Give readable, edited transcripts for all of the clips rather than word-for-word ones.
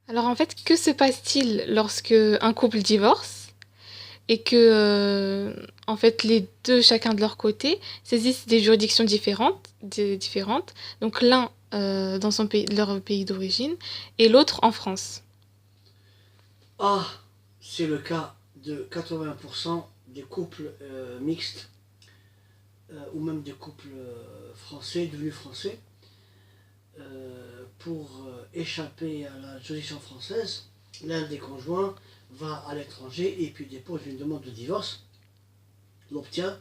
Alors en fait, que se passe-t-il lorsque un couple divorce et que en fait les deux, chacun de leur côté, saisissent des juridictions différentes, donc l'un dans son pays, leur pays d'origine et l'autre en France. Ah, c'est le cas de 80% des couples mixtes ou même des couples français, devenus français, pour échapper à la juridiction française, l'un des conjoints va à l'étranger et puis dépose une demande de divorce, l'obtient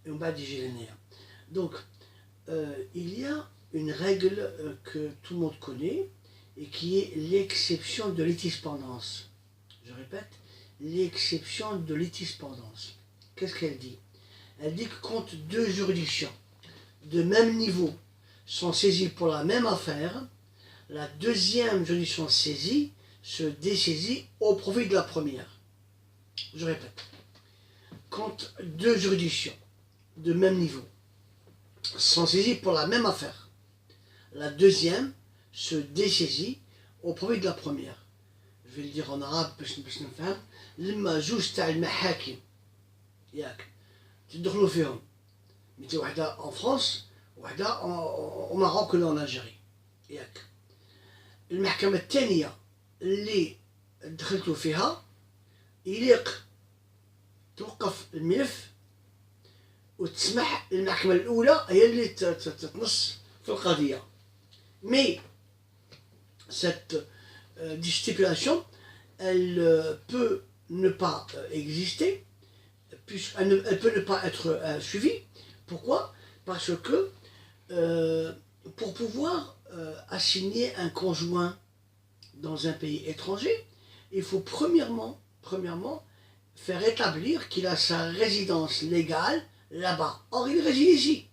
et on va digérer. Donc, il y a une règle que tout le monde connaît et qui est l'exception de litispendance. Je répète, l'exception de litispendance. Qu'est-ce qu'elle dit? Elle dit que quand deux juridictions de même niveau sont saisies pour la même affaire, la deuxième juridiction saisie se dessaisit au profit de la première. Je répète, quand deux juridictions de même niveau sont saisies pour la même affaire, la deuxième se dessaisit au profit de la première. Je vais le dire en arabe باش نفهم. لما جوج تاع المحاكم ياك تدخلوا فيهم مثل وحده en France وحده au Maroc ولا en Algérie ياك المحكمة الثانية اللي دخلتوا فيها يليق توقف الملف وتسمح للمحكمة الأولى هي اللي تنص في القضية. Mais cette stipulation, elle peut ne pas exister, elle peut ne pas être suivie. Pourquoi? Parce que pour pouvoir assigner un conjoint dans un pays étranger, il faut premièrement faire établir qu'il a sa résidence légale là-bas. Or, il réside ici.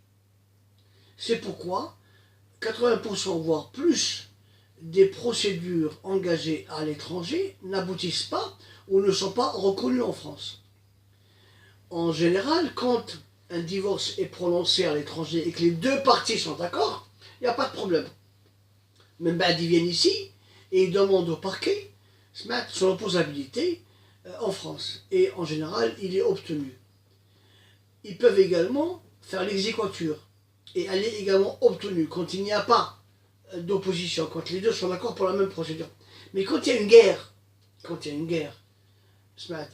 C'est pourquoi 80% voire plus des procédures engagées à l'étranger n'aboutissent pas ou ne sont pas reconnues en France. En général, quand un divorce est prononcé à l'étranger et que les deux parties sont d'accord, il n'y a pas de problème. Même ils viennent ici et ils demandent au parquet son opposabilité en France. Et en général, il est obtenu. Ils peuvent également faire l'exéquatur et elle est également obtenue quand il n'y a pas d'opposition, quand les deux sont d'accord pour la même procédure. Mais quand il y a une guerre,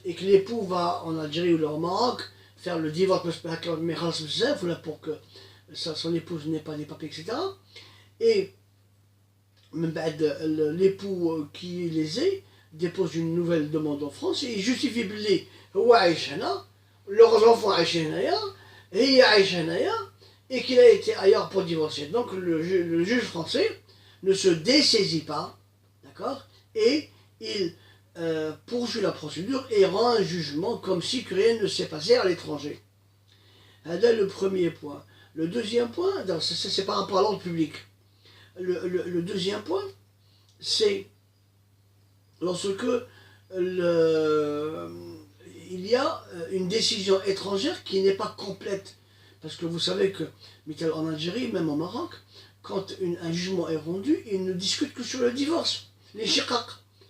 et que l'époux va en Algérie ou au Maroc faire le divorce pour que son épouse n'ait pas des papiers, etc. Et l'époux qui les est dépose une nouvelle demande en France et il justifie بلي هو عايش هنا, leurs enfants عايشين هنايا, هي عايشة هنايا, et qu'il a été ailleurs pour divorcer. Donc le juge français ne se dessaisit pas, d'accord, et il poursuit la procédure et rend un jugement comme si rien ne s'est passé à l'étranger. C'est le premier point. Le deuxième point, c'est par rapport à l'ordre public. Le deuxième point, c'est lorsque il y a une décision étrangère qui n'est pas complète. Parce que vous savez que, en Algérie, même au Maroc, quand un jugement est rendu, il ne discute que sur le divorce, les shiqaq,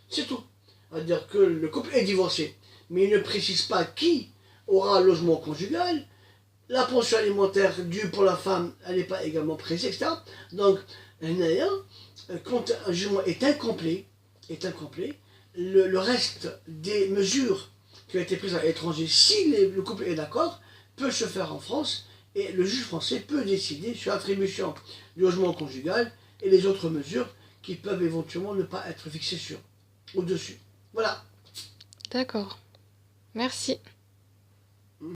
c'est tout. C'est-à-dire que le couple est divorcé, mais il ne précise pas qui aura logement conjugal, la pension alimentaire due pour la femme, elle n'est pas également précisée, etc. Donc, quand un jugement est incomplet, le reste des mesures qui ont été prises à l'étranger, si le couple est d'accord, peut se faire en France et le juge français peut décider sur l'attribution du logement conjugal et les autres mesures qui peuvent éventuellement ne pas être fixées sur au-dessus. Voilà. D'accord. Merci.